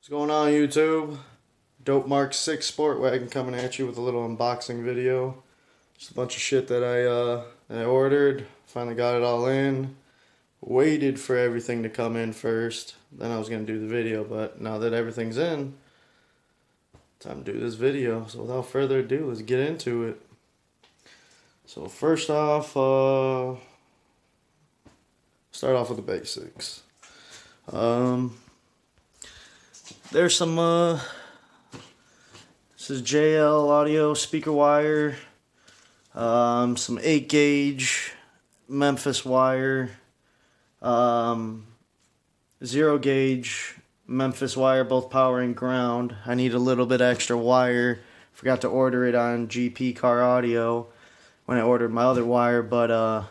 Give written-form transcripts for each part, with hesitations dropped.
What's going on, YouTube? Dope Mark 6 Sport Wagon coming at you with a little unboxing video. Just a bunch of shit that I ordered. Finally got it all in. Waited for everything to come in first. Then I was going to do the video, but now that everything's in, time to do this video. So without further ado, let's get into it. So first off, start off with the basics. There's some, this is JL audio speaker wire, some 8 gauge Memphis wire, 0 gauge Memphis wire, both power and ground. I need a little bit extra wire. Forgot to order it on GP Car Audio when I ordered my other wire, but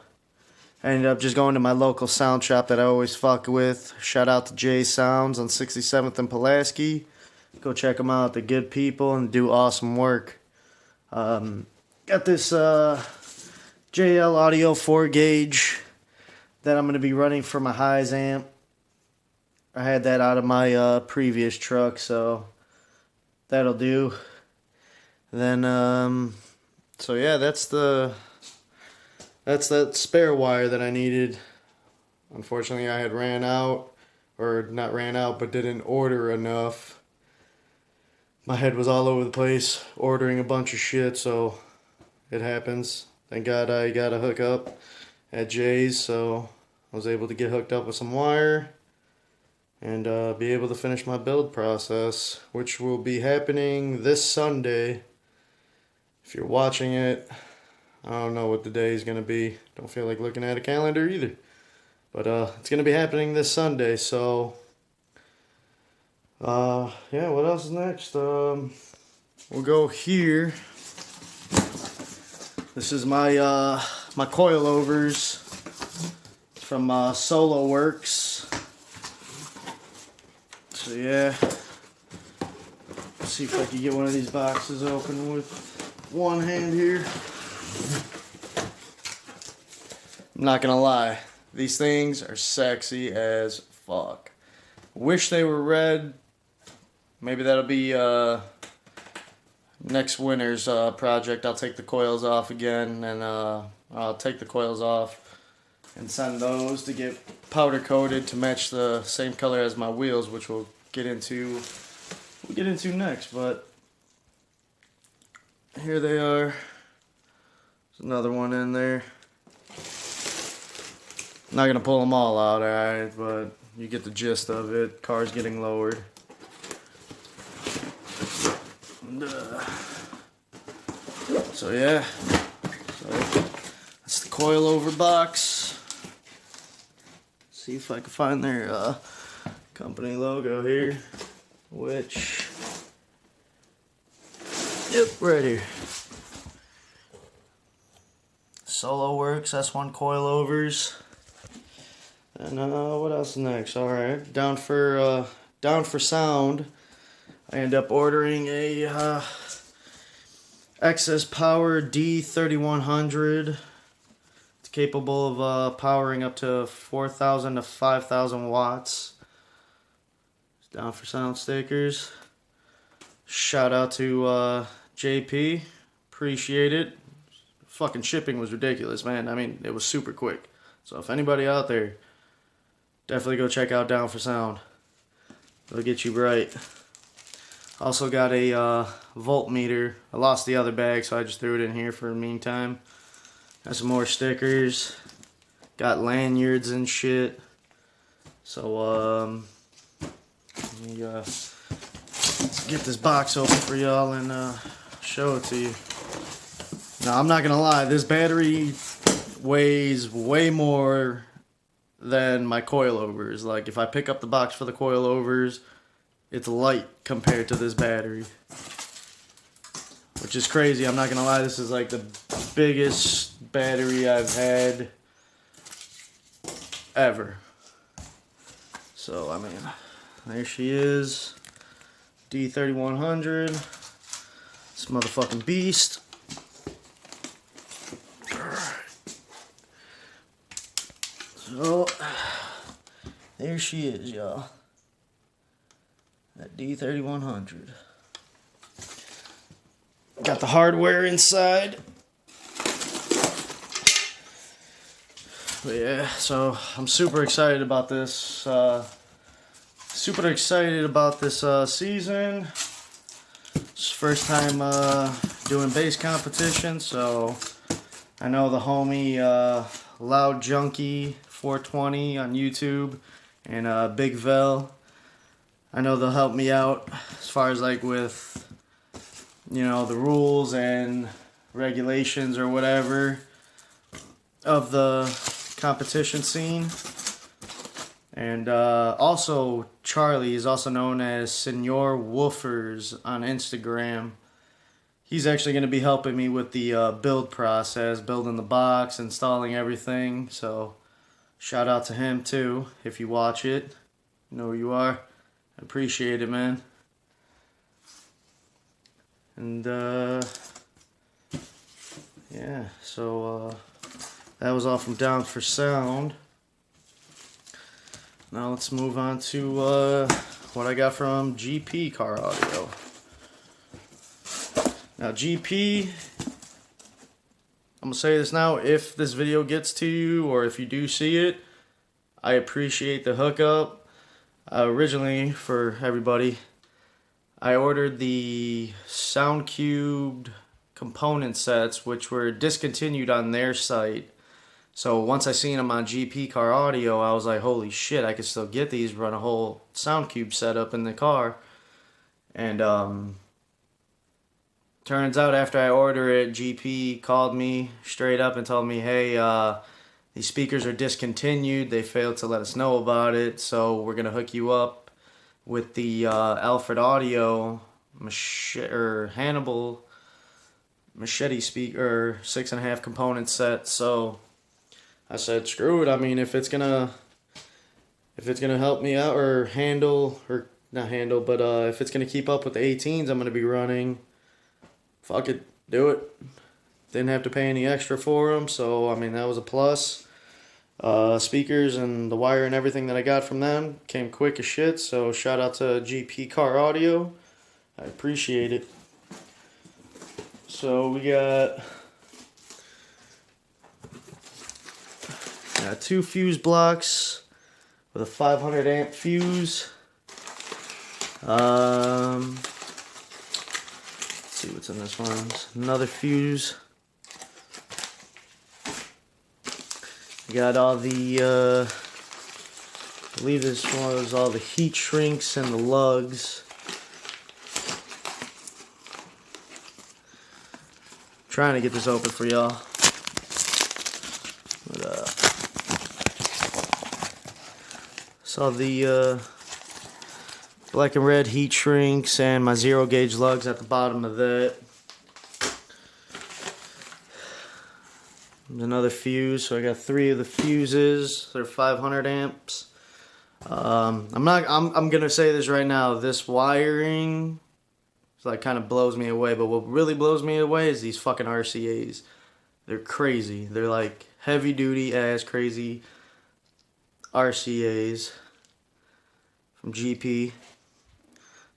I ended up just going to my local sound shop that I always fuck with. Shout out to J Sounds on 67th and Pulaski. Go check them out. They're good people and do awesome work. Got this JL Audio 4 gauge that I'm going to be running for my highs amp. I had that out of my previous truck, so that'll do. Then, so yeah, that's that spare wire that I needed. Unfortunately, I had ran out, or not ran out, but didn't order enough. My head was all over the place ordering a bunch of shit, so it happens. Thank God I got a hookup at Jay's, so I was able to get hooked up with some wire and be able to finish my build process, which will be happening this Sunday. If you're watching it, I don't know what the day is going to be. Don't feel like looking at a calendar either. But it's going to be happening this Sunday, so yeah, what else is next? We'll go here. This is my my coilovers from Solo Works. So yeah, let's see if I can get one of these boxes open with one hand here. I'm not gonna lie, these things are sexy as fuck. Wish they were red. Maybe that'll be next winter's project. I'll take the coils off again, and I'll take the coils off and send those to get powder coated to match the same color as my wheels, which we'll get into next. But here they are. There's another one in there. I'm not gonna pull them all out, alright, but you get the gist of it. Car's getting lowered. And, so yeah, so that's the coilover box. See if I can find their company logo here, which, yep, right here. Solo Works S1 coilovers. And what else next? All right, down for sound. I end up ordering a Excess Power D3100. It's capable of powering up to 4,000 to 5,000 watts. It's down for sound stickers. Shout out to JP. Appreciate it. Fucking shipping was ridiculous, man. I mean, it was super quick. So if anybody out there, definitely go check out Down for Sound. It'll get you right. Also got a voltmeter. I lost the other bag, so I just threw it in here for the meantime. Got some more stickers. Got lanyards and shit. So, let me get this box open for y'all and show it to you. Now, I'm not gonna lie, this battery weighs way more than my coilovers. Like, if I pick up the box for the coilovers, it's light compared to this battery, which is crazy. I'm not gonna lie, this is like the biggest battery I've had ever. So I mean, there she is, D3100. This motherfucking beast. So there she is, y'all. That D3100. Got the hardware inside. But yeah, so I'm super excited about this. Season. It's first time doing bass competition, so I know the homie Loud Junkie 420 on YouTube and Big Vel. I know they'll help me out as far as like with, you know, the rules and regulations or whatever of the competition scene. And also Charlie is also known as Senor Woofers on Instagram. He's actually going to be helping me with the build process, building the box, installing everything. So shout out to him too if you watch it. You know who you are. I appreciate it, man. And yeah, so that was all from Down for Sound. Now let's move on to what I got from GP Car Audio. Now GP, I'm going to say this now, if this video gets to you or if you do see it, I appreciate the hookup. Originally, for everybody, I ordered the SoundCubed component sets, which were discontinued on their site. So once I seen them on GP Car Audio, I was like, holy shit, I could still get these, run a whole SoundCube setup in the car. And turns out after I ordered it, GP called me straight up and told me, hey, these speakers are discontinued. They failed to let us know about it, so we're going to hook you up with the Alfred Audio Hannibal Machete speaker 6.5 component set. So I said, screw it. I mean, if it's gonna help me out or handle, or not handle, but if it's gonna keep up with the 18s I'm gonna be running, fuck it, do it. Didn't have to pay any extra for them, so I mean that was a plus. Speakers and the wire and everything that I got from them came quick as shit. So shout out to GP Car Audio. I appreciate it. So we got 2 fuse blocks with a 500 amp fuse. Let's see what's in this one. Another fuse. We got all the, I believe this was all the heat shrinks and the lugs. Trying to get this open for y'all. Saw the black and red heat shrinks and my 0 gauge lugs at the bottom of that. Another fuse, so I got 3 of the fuses. They're 500 amps. I'm gonna say this right now. This wiring, like, kind of blows me away. But what really blows me away is these fucking RCAs. They're crazy. They're like heavy duty ass crazy RCAs from GP.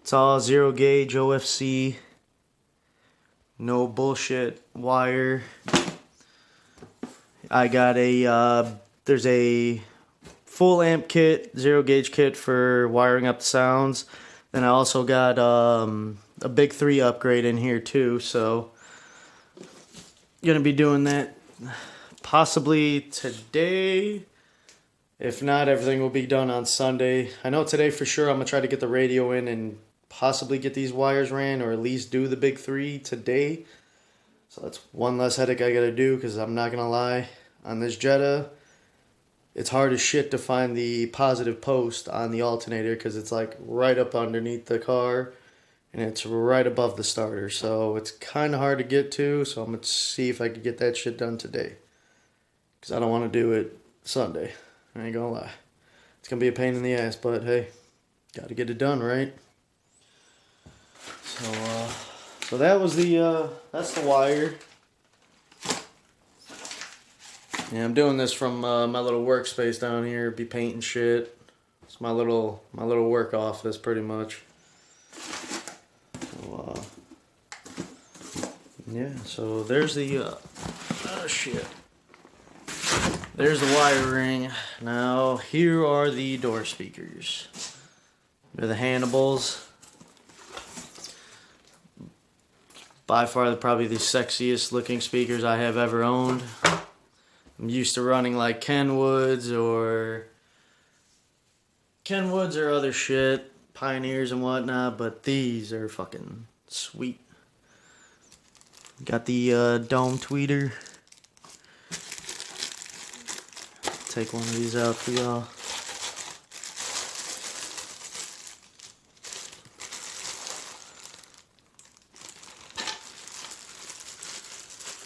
It's all 0 gauge OFC. No bullshit wire. I got there's a full amp kit, 0 gauge kit for wiring up the sounds. Then I also got a big 3 upgrade in here too, so gonna be doing that possibly today. If not, everything will be done on Sunday. I know today for sure I'm gonna try to get the radio in and possibly get these wires ran, or at least do the big 3 today. So that's one less headache I gotta do, because I'm not gonna lie, on this Jetta, it's hard as shit to find the positive post on the alternator, because it's like right up underneath the car and it's right above the starter. So it's kind of hard to get to, so I'm gonna see if I can get that shit done today, because I don't want to do it Sunday. I ain't gonna lie. It's gonna be a pain in the ass, but hey, gotta get it done, right? So that was that's the wire. Yeah, I'm doing this from my little workspace down here. Be painting shit. It's my little work office, pretty much. Yeah, so there's the, oh shit. There's the wiring. Now, here are the door speakers. They're the Hannibals. By far, probably the sexiest looking speakers I have ever owned. I'm used to running like Kenwoods or other shit, Pioneers and whatnot, but these are fucking sweet. Got the dome tweeter. Take one of these out for y'all.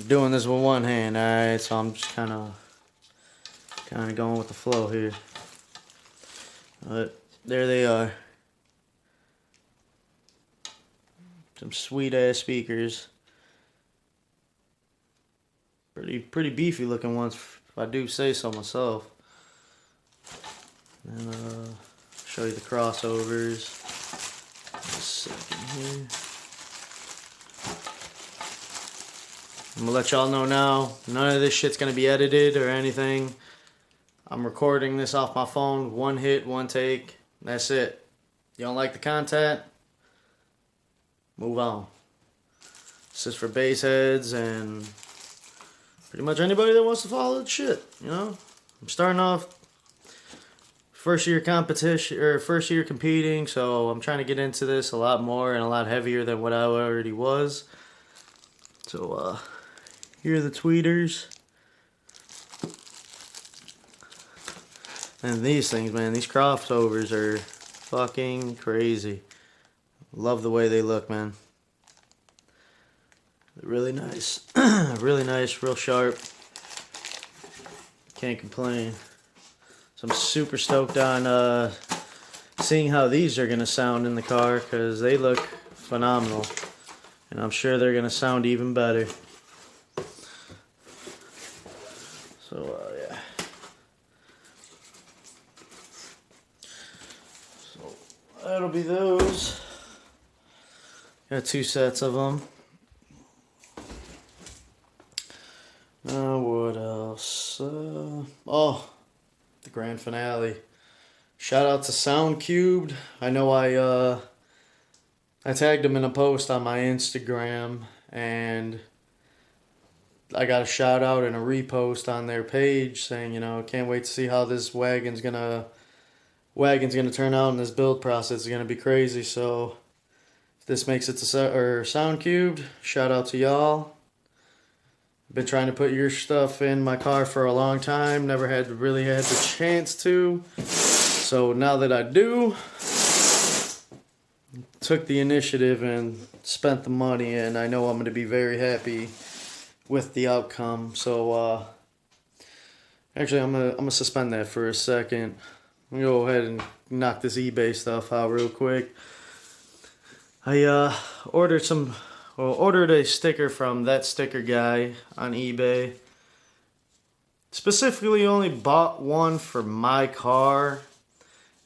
Doing this with one hand, alright, so I'm just kind of going with the flow here. But there they are. Some sweet ass speakers. Pretty beefy looking ones, if I do say so myself. And show you the crossovers. Just a second here. I'm gonna let y'all know now, none of this shit's gonna be edited or anything. I'm recording this off my phone, one hit, one take, that's it. You don't like the content? Move on. This is for bass heads and pretty much anybody that wants to follow the shit, you know? I'm starting off first year competition, or first year competing, so I'm trying to get into this a lot more and a lot heavier than what I already was. So, here are the tweeters. And these things, man, these crossovers are fucking crazy. Love the way they look, man. They're really nice. Really nice, real sharp. Can't complain. So I'm super stoked on seeing how these are going to sound in the car, because they look phenomenal. And I'm sure they're going to sound even better. So, yeah. So, that'll be those. Got 2 sets of them. What else? Oh, the grand finale. Shout out to Sound Cubed. I know I tagged them in a post on my Instagram, and I got a shout out and a repost on their page saying, you know, can't wait to see how this wagon's gonna turn out, and this build process is gonna be crazy. So if this makes it to Sound Cubed, shout out to y'all. Been trying to put your stuff in my car for a long time. Never really had the chance to. So now that I do, took the initiative and spent the money, and I know I'm going to be very happy with the outcome. So actually, I'm gonna suspend that for a second. I'm gonna go ahead and knock this eBay stuff out real quick. I ordered a sticker from That Sticker Guy on eBay. Specifically only bought one for my car.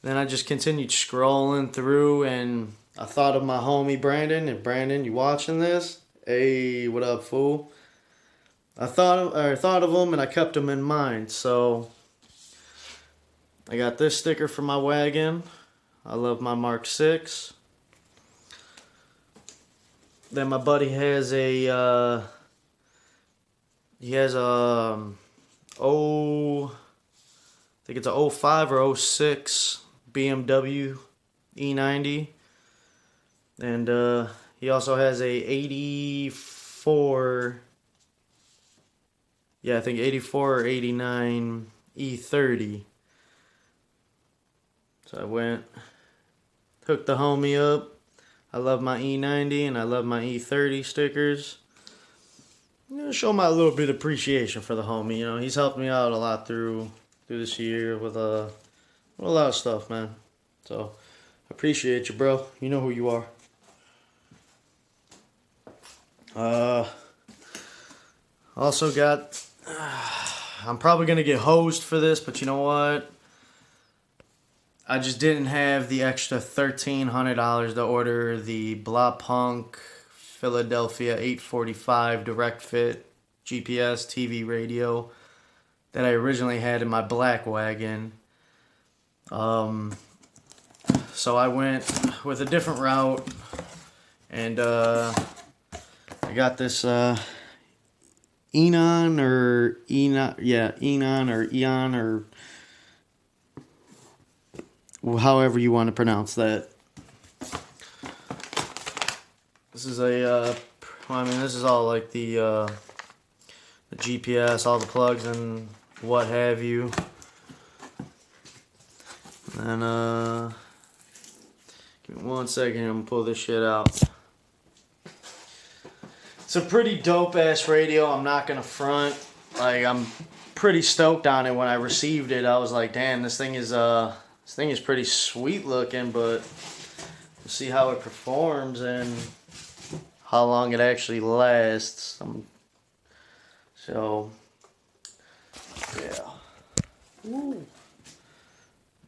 Then I just continued scrolling through, and I thought of my homie Brandon. And Brandon, you watching this? Hey, what up, fool? I thought of him, and I kept him in mind. So I got this sticker for my wagon. I love my Mark 6. Then my buddy has I think it's a 05 or 06 BMW E90. And he also has a 84, I think 84 or 89 E30. So I went, hooked the homie up. I love my E90 and I love my E30 stickers. I'm gonna show my little bit of appreciation for the homie. You know, he's helped me out a lot through this year with a lot of stuff, man. So I appreciate you, bro. You know who you are. Also got. I'm probably gonna get hosed for this, but you know what? I just didn't have the extra $1,300 to order the Blah Punk Philadelphia 845 direct fit GPS TV radio that I originally had in my black wagon. So I went with a different route, and I got this Enon or Eon or however you want to pronounce that. This is this is all like the GPS, all the plugs and what have you. And give me 1 second, I'm gonna pull this shit out. It's a pretty dope ass radio, I'm not gonna front. Like, I'm pretty stoked on it when I received it. I was like, damn, this thing is pretty sweet looking, but we'll see how it performs and how long it actually lasts. So yeah. Woo.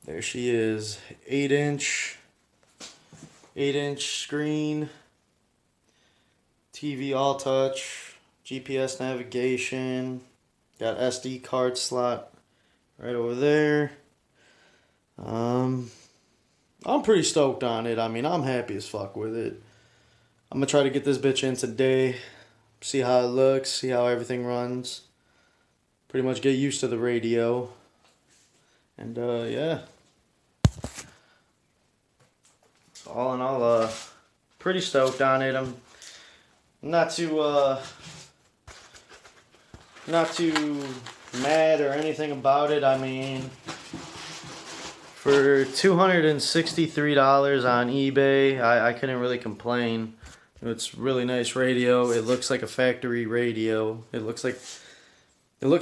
There she is. 8-inch screen, TV all touch, GPS navigation, got SD card slot right over there. I'm pretty stoked on it. I mean, I'm happy as fuck with it. I'm gonna try to get this bitch in today, see how it looks, see how everything runs. Pretty much get used to the radio. And yeah. So all in all, pretty stoked on it. I'm not too mad or anything about it. I mean, for $263 on eBay, I couldn't really complain. It's really nice radio. It looks like a factory radio. It looks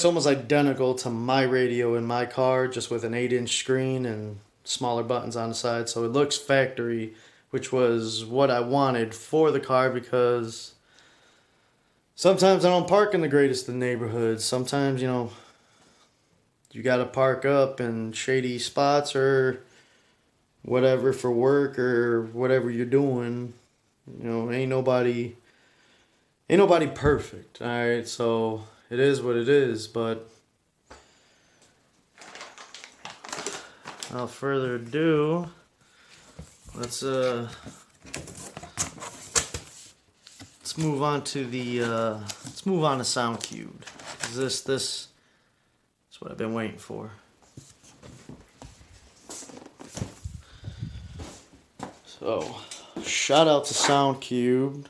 almost identical to my radio in my car, just with an 8-inch screen and smaller buttons on the side. So it looks factory, which was what I wanted for the car, because sometimes I don't park in the greatest of neighborhoods. Sometimes, you gotta park up in shady spots or whatever for work or whatever you're doing. Ain't nobody perfect, alright? So it is what it is, but without further ado, let's move on to SoundCube. This is what I've been waiting for. So, shout out to SoundCube.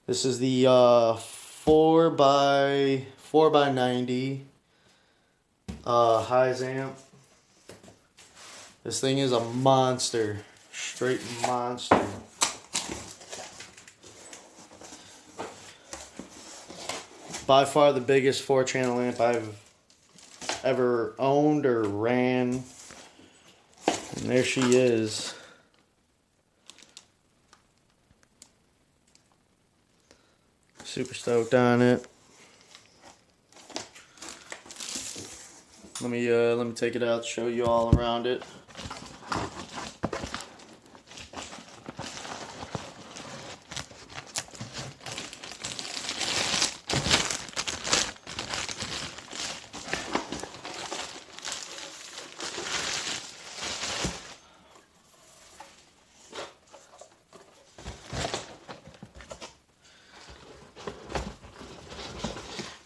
This is the 4x90 Highs amp. This thing is a monster, straight monster. By far the biggest 4-channel amp I've ever owned or ran. And there she is. Super stoked on it. Let me take it out, show you all around it.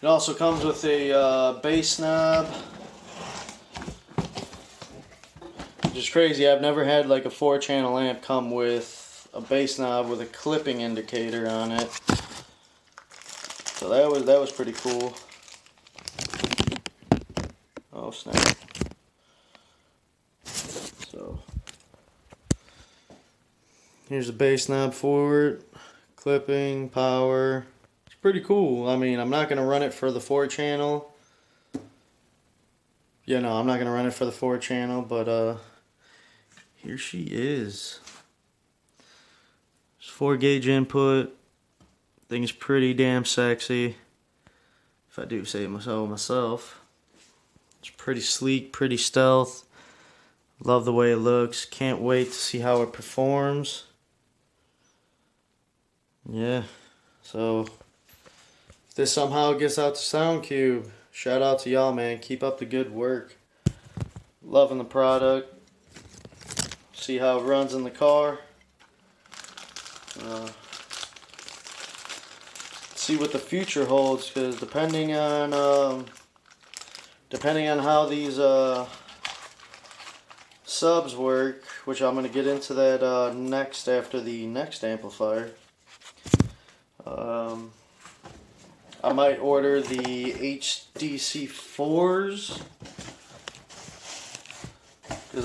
It also comes with a bass knob, which is crazy. I've never had like a 4-channel amp come with a bass knob with a clipping indicator on it. So that was pretty cool. Oh snap! So here's the bass knob for it, clipping, power. Pretty cool. I mean, I'm not going to run it for the 4-channel. I'm not going to run it for the 4-channel, but here she is. There's 4-gauge input. Thing's pretty damn sexy, if I do say so myself. It's pretty sleek, pretty stealth. Love the way it looks. Can't wait to see how it performs. Yeah. So if this somehow gets out to SoundCube, shout out to y'all, man. Keep up the good work. Loving the product. See how it runs in the car. See what the future holds, because depending on how these subs work, which I'm going to get into that next after the next amplifier. I might order the HDC4s, because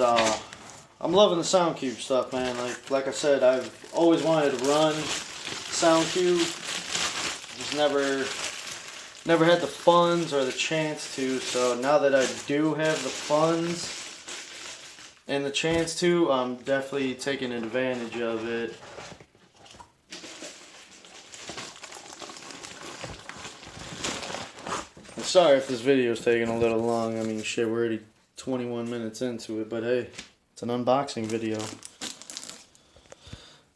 I'm loving the SoundCube stuff, man. Like I said, I've always wanted to run SoundCube. Just never had the funds or the chance to. So now that I do have the funds and the chance to, I'm definitely taking advantage of it. I'm sorry if this video is taking a little long. I mean, shit, we're already 21 minutes into it, but hey, it's an unboxing video.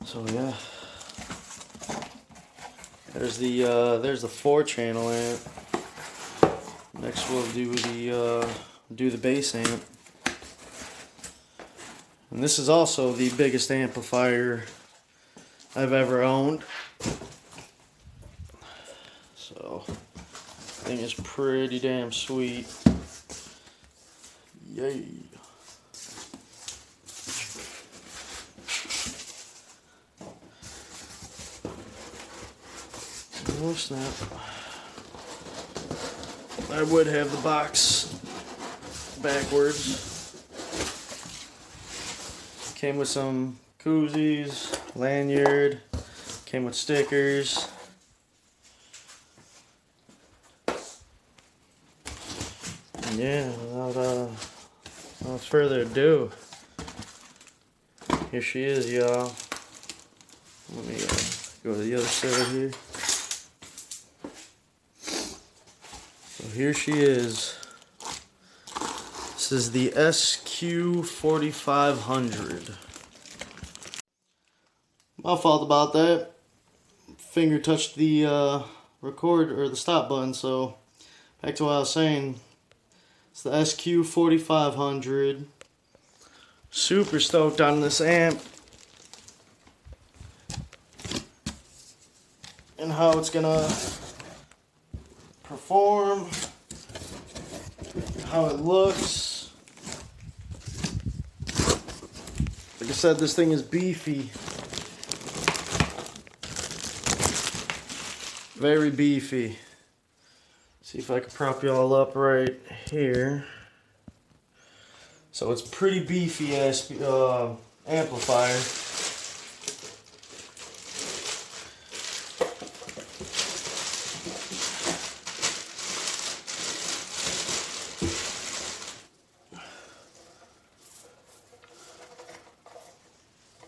So yeah. There's the 4-channel amp. Next we'll do the bass amp. And this is also the biggest amplifier I've ever owned. So I think it's pretty damn sweet. Yay. Oh snap. I would have the box backwards. Came with some koozies, lanyard, came with stickers. And yeah, without further ado, here she is, y'all. Let me go to the other side here. So here she is. This is the SQ4500. My fault about that. Finger touched the record or the stop button, so back to what I was saying. It's the SQ4500. Super stoked on this amp and how it's gonna perform, how it looks. Like I said, this thing is beefy. Very beefy. See if I can prop y'all up right here. So it's pretty beefy ass amplifier.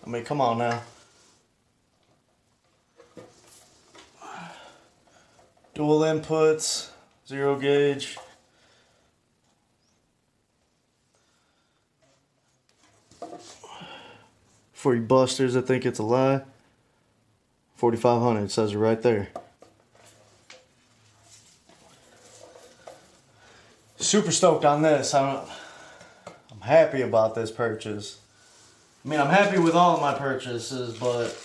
I mean, come on now. Dual inputs, 0 gauge. For you busters that think it's a lie, 4500 says it right there. Super stoked on this. I'm happy about this purchase. I mean, I'm happy with all of my purchases, but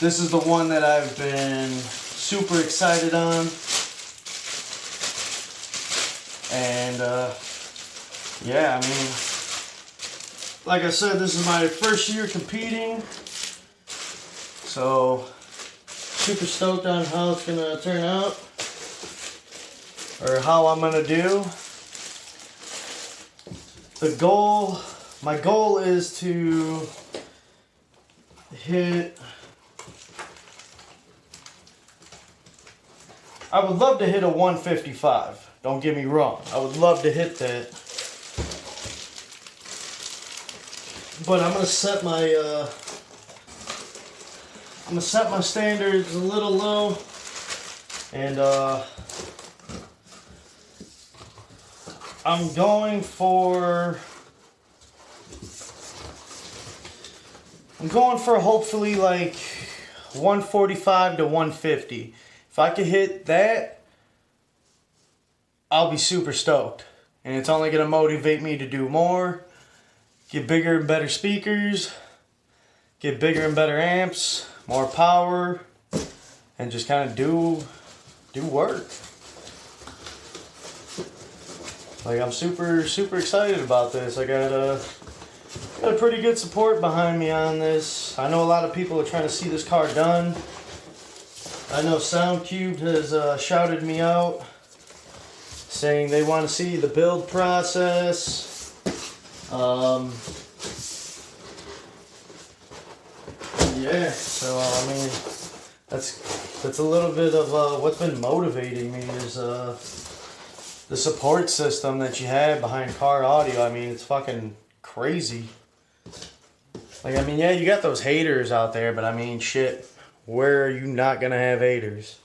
this is the one that I've been super excited on. And yeah, I mean, like I said, this is my first year competing, so super stoked on how it's gonna turn out, or how I'm gonna do. My goal is to hit, I would love to hit a 155, don't get me wrong, I would love to hit that. But I'm gonna set my standards a little low, and I'm going for hopefully like 145 to 150. If I could hit that, I'll be super stoked. And it's only going to motivate me to do more, get bigger and better speakers, get bigger and better amps, more power, and just kind of do work. Like, I'm super excited about this. I got a pretty good support behind me on this. I know a lot of people are trying to see this car done. I know SoundCube has shouted me out, saying they want to see the build process. Yeah, so I mean, that's a little bit of what's been motivating me is the support system that you have behind car audio. I mean, it's fucking crazy. Like, I mean, yeah, you got those haters out there, but I mean, shit, where are you not gonna have haters?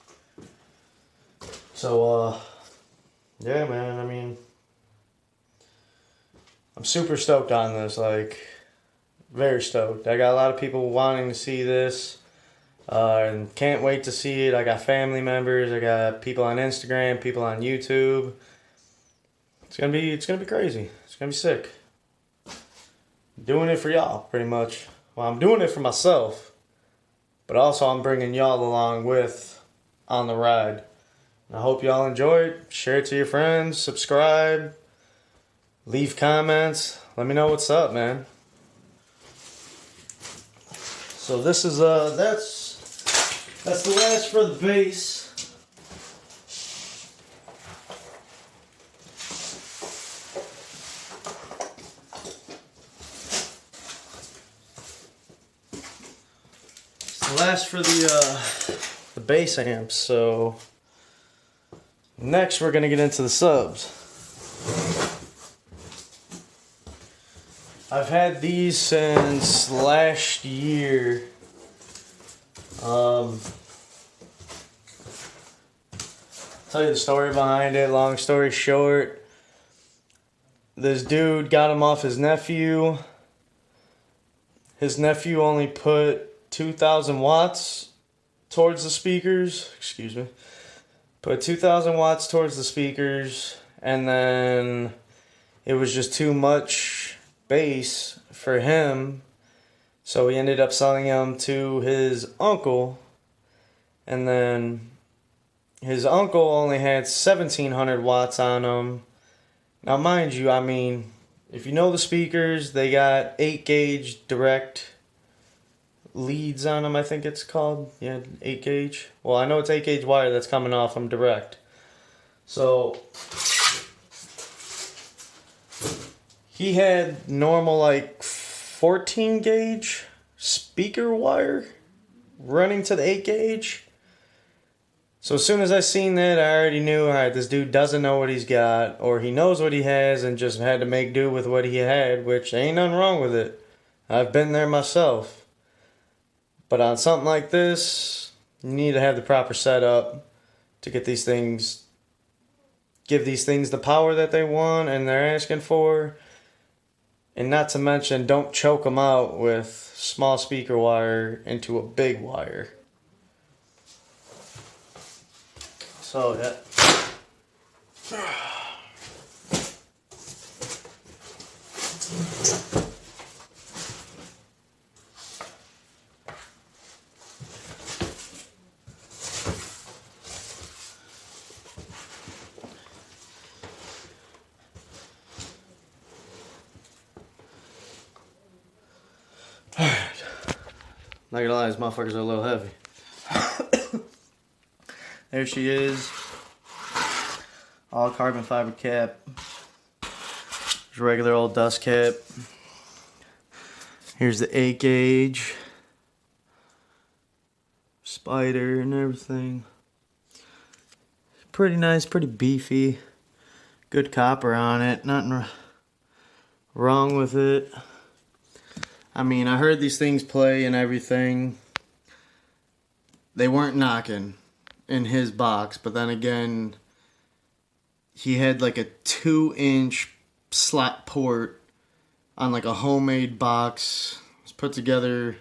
So, yeah, man, I mean, I'm super stoked on this, like, very stoked. I got a lot of people wanting to see this, and can't wait to see it. I got family members, I got people on Instagram, people on YouTube. It's gonna be crazy. It's gonna be sick. Doing it for y'all, pretty much. Well, I'm doing it for myself, but also I'm bringing y'all along with on the ride. I hope y'all enjoy it. Share it to your friends. Subscribe. Leave comments. Let me know what's up, man. So this is that's the last for the bass. It's the last for the bass amps. So next we're gonna get into the subs. I've had these since last year. Tell you the story behind it. Long story short, this dude got them off his nephew. His nephew only put 2,000 watts towards the speakers. Excuse me. Put 2,000 watts towards the speakers, and then it was just too much bass for him, so he ended up selling them to his uncle, and then his uncle only had 1,700 watts on them. Now mind you, I mean, if you know the speakers, they got 8 gauge direct leads on them, I think it's called. Yeah, 8 gauge. Well, I know it's 8 gauge wire that's coming off them direct. So he had normal like 14 gauge speaker wire running to the 8 gauge. So as soon as I seen that, I already knew, alright, this dude doesn't know what he's got, or he knows what he has and just had to make do with what he had, which ain't nothing wrong with it. I've been there myself. But on something like this, you need to have the proper setup to get these things, give these things the power that they want and they're asking for. And not to mention, don't choke them out with small speaker wire into a big wire. So, yeah. Not gonna lie, these motherfuckers are a little heavy. There she is. All carbon fiber cap. Just regular old dust cap. Here's the 8 gauge. Spider and everything. Pretty nice, pretty beefy. Good copper on it. Nothing wrong with it. I mean, I heard these things play and everything. They weren't knocking in his box, but then again, he had like a 2-inch slot port on like a homemade box. It was put together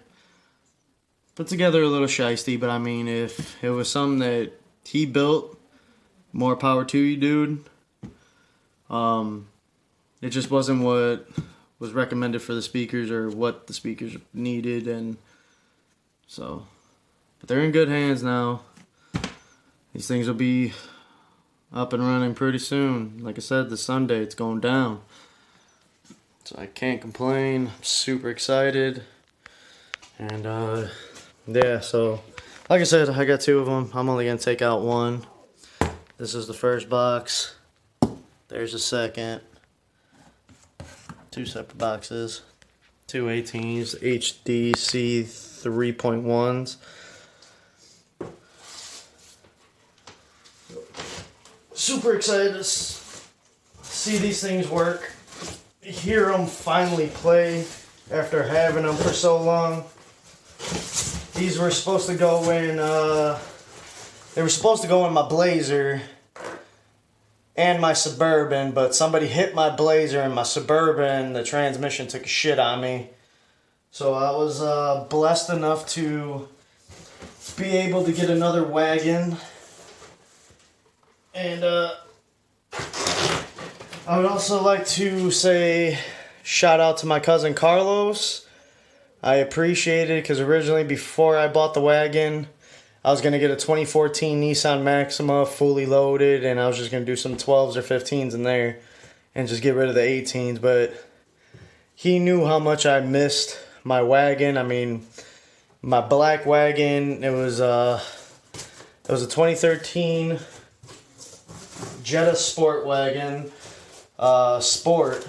put together a little shiesty, but I mean, if it was something that he built, more power to you, dude. It just wasn't what was recommended for the speakers or what the speakers needed, and so, but they're in good hands now. These things will be up and running pretty soon. Like I said, this Sunday it's going down. So I can't complain. I'm super excited. And yeah, so like I said, I got 2 of them. I'm only going to take out 1. This is the first box. There's the second. 2 separate boxes. 2 18s, HDC 3.1s. Super excited to see these things work. Hear them finally play after having them for so long. These were supposed to go in, they were supposed to go in my Blazer and my Suburban, but somebody hit my Blazer and my Suburban, the transmission took a shit on me. So I was blessed enough to be able to get another wagon. And I would also like to say shout out to my cousin Carlos. I appreciate it because originally, before I bought the wagon, I was going to get a 2014 Nissan Maxima fully loaded, and I was just going to do some 12s or 15s in there and just get rid of the 18s. But he knew how much I missed my wagon. I mean, my black wagon, it was a 2013 Jetta Sport wagon, Sport,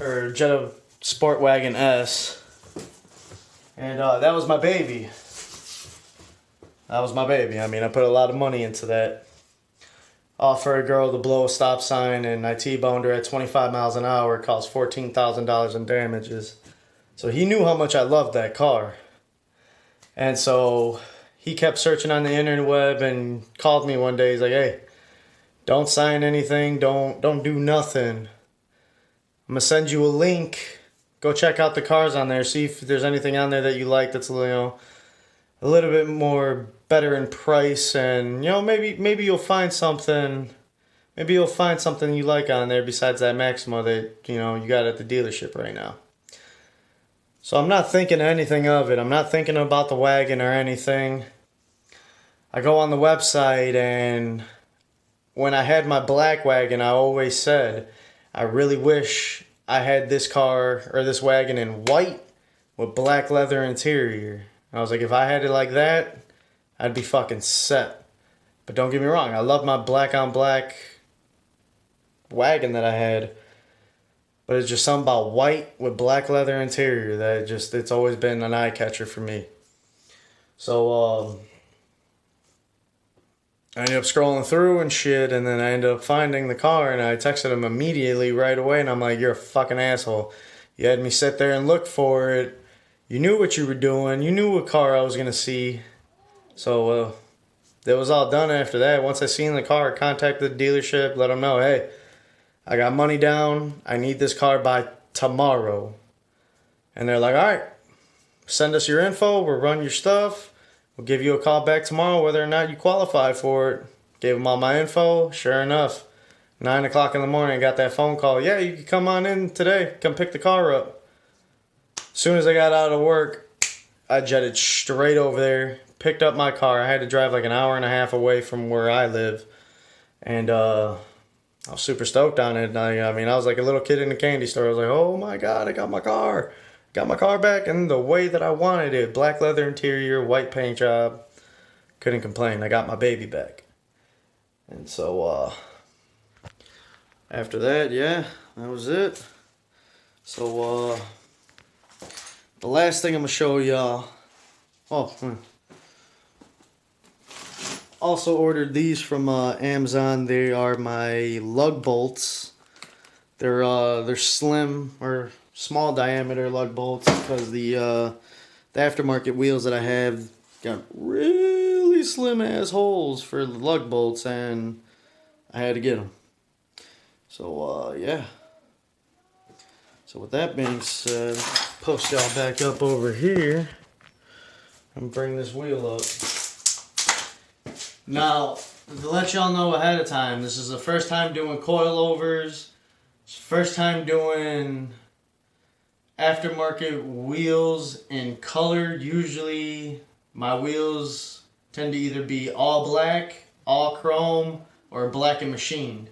or Jetta Sport Wagon S, and that was my baby. That was my baby. I mean, I put a lot of money into that. For a girl to blow a stop sign, and I T-boned her at 25 miles an hour. It cost $14,000 in damages. So he knew how much I loved that car. And so he kept searching on the interweb and called me one day. He's like, hey, don't sign anything. Don't do nothing. I'm going to send you a link. Go check out the cars on there. See if there's anything on there that you like that's, a little bit more better in price. And, maybe you'll find something. Maybe you'll find something you like on there besides that Maxima that, you got at the dealership right now. So I'm not thinking anything of it. I'm not thinking about the wagon or anything. I go on the website, and when I had my black wagon, I always said, I really wish I had this car or this wagon in white with black leather interior. And I was like, if I had it like that, I'd be fucking set. But don't get me wrong, I love my black on black wagon that I had. But it's just something about white with black leather interior that it's always been an eye catcher for me. So, I ended up scrolling through and shit, and then I ended up finding the car, and I texted him immediately right away, and I'm like, you're a fucking asshole. You had me sit there and look for it. You knew what you were doing. You knew what car I was going to see. So, that was all done after that. Once I seen the car, I contacted the dealership, let them know, hey, I got money down. I need this car by tomorrow. And they're like, all right, send us your info. We'll run your stuff. We'll give you a call back tomorrow whether or not you qualify for it. Gave them all my info. Sure enough, 9 o'clock in the morning, I got that phone call. Yeah, you can come on in today. Come pick the car up. As soon as I got out of work, I jetted straight over there, picked up my car. I had to drive like an hour and a half away from where I live. And I was super stoked on it. I was like a little kid in a candy store. I was like, oh my God, I got my car. Got my car back in the way that I wanted it. Black leather interior, white paint job. Couldn't complain. I got my baby back. And so, after that, yeah, that was it. So, the last thing I'm going to show y'all. Also ordered these from Amazon. They are my lug bolts. They're slim or small diameter lug bolts because the aftermarket wheels that I have got really slim ass holes for the lug bolts, and I had to get them. So yeah. So with that being said, post y'all back up over here. and bring this wheel up. Now, to let y'all know ahead of time, this is the first time doing coilovers. It's the first time doing aftermarket wheels in color. Usually my wheels tend to either be all black, all chrome, or black and machined.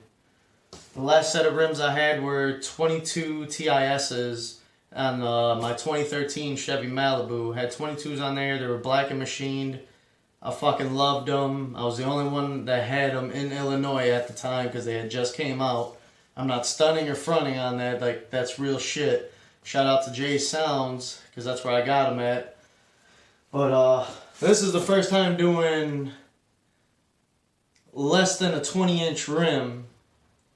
The last set of rims I had were 22 TISs on my 2013 Chevy Malibu. Had 22s on there. They were black and machined. I fucking loved them. I was the only one that had them in Illinois at the time because they had just came out. I'm not stunning or fronting on that. Like, that's real shit. Shout out to Jay Sounds because that's where I got them at. But this is the first time doing less than a 20-inch rim,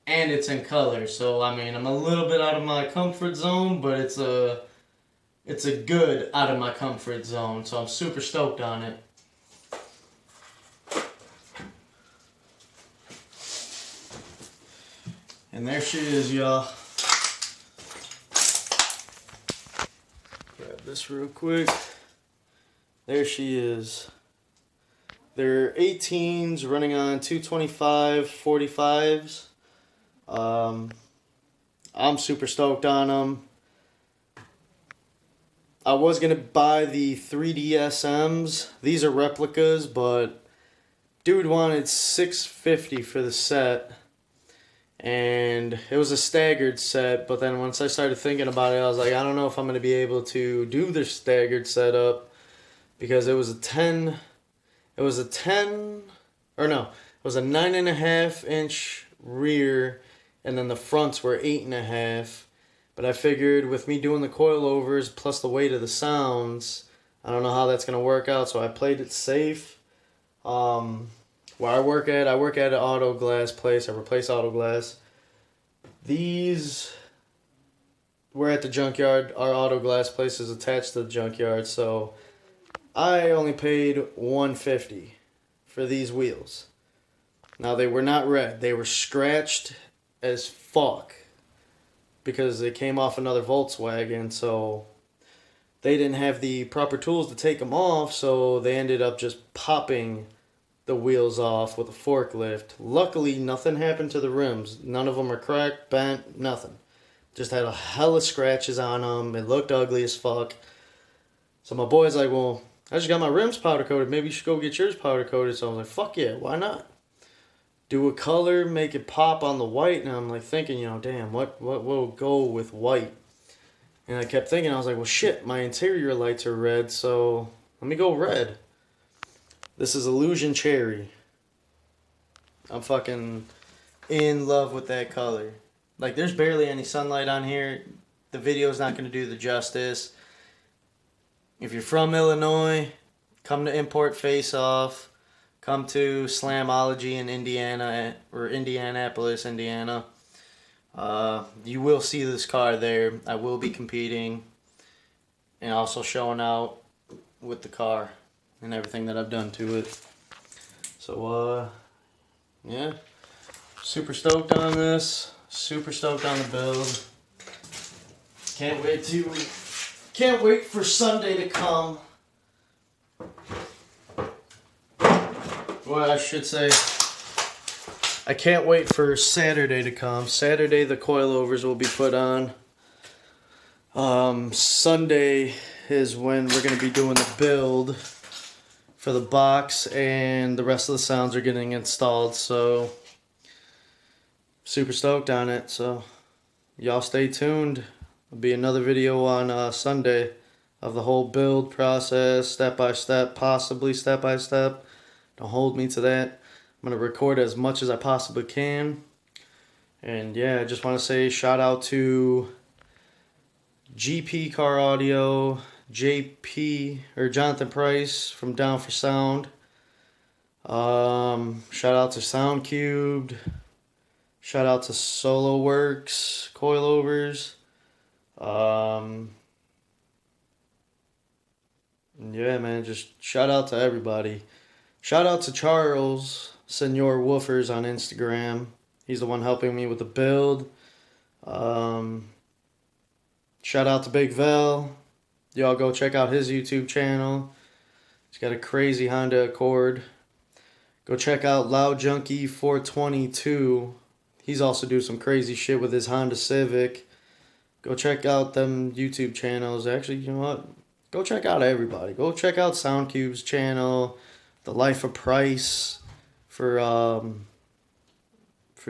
and it's in color. So I mean, I'm a little bit out of my comfort zone, but it's a good out of my comfort zone. So I'm super stoked on it. And there she is, y'all. Grab this real quick. There she is. They're 18s running on 225 45s. I'm super stoked on them. I was going to buy the 3DSMs. These are replicas, but dude wanted $650 for the set. And it was a staggered set, but then once I started thinking about it, I was like, I don't know if I'm going to be able to do the staggered setup because it was a 9.5-inch rear, and then the fronts were 8.5. But I figured with me doing the coilovers plus the weight of the sounds, I don't know how that's going to work out, so I played it safe. Where I work at an auto glass place. I replace auto glass. These were at the junkyard. Our auto glass place is attached to the junkyard, so I only paid $150 for these wheels. Now, they were not red. They were scratched as fuck because they came off another Volkswagen, so they didn't have the proper tools to take them off, so they ended up just popping the wheels off with a forklift. Luckily, nothing happened to the rims. None of them are cracked, bent, nothing. Just had a hella scratches on them. It looked ugly as fuck. So my boy's like, well, I just got my rims powder coated. Maybe you should go get yours powder coated. So I was like, fuck yeah, why not? Do a color, make it pop on the white. And I'm like thinking, damn, what will go with white? And I kept thinking, I was like, well, shit, my interior lights are red, so let me go red. This is Illusion Cherry. I'm fucking in love with that color. Like, there's barely any sunlight on here. The video's not going to do the justice. If you're from Illinois, come to Import Face Off. Come to Slamology in Indiana, or Indianapolis, Indiana. You will see this car there. I will be competing and also showing out with the car and everything that I've done to it. So, yeah. Super stoked on this. Super stoked on the build. Can't wait for Sunday to come. Well, I should say, I can't wait for Saturday to come. Saturday, the coilovers will be put on. Sunday is when we're going to be doing the build for the box, and the rest of the sounds are getting installed, so super stoked on it. So y'all stay tuned. There'll be another video on Sunday of the whole build process, step by step, possibly step by step. Don't hold me to that. I'm going to record as much as I possibly can. And yeah, I just want to say shout out to GP Car Audio, JP or Jonathan Price from Down for Sound. Shout out to Sound Cubed. Shout out to Solo Works Coilovers. Yeah, man, just shout out to everybody. Shout out to Charles, Senor Woofers on Instagram. He's the one helping me with the build. Shout out to Big Vel. Y'all go check out his YouTube channel. He's got a crazy Honda Accord. Go check out Loud Junkie 422. He's also doing some crazy shit with his Honda Civic. Go check out them YouTube channels. Actually, you know what? Go check out everybody. Go check out SoundCube's channel, The Life of Price for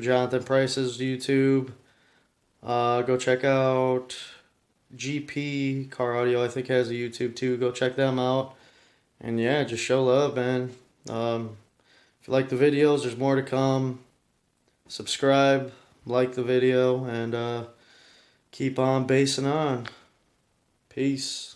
Jonathan Price's YouTube. Go check out GP Car Audio. I think has a YouTube too. Go check them out. And yeah, just show love, man. If you like the videos, there's more to come. Subscribe, like the video, and keep on basing on. Peace.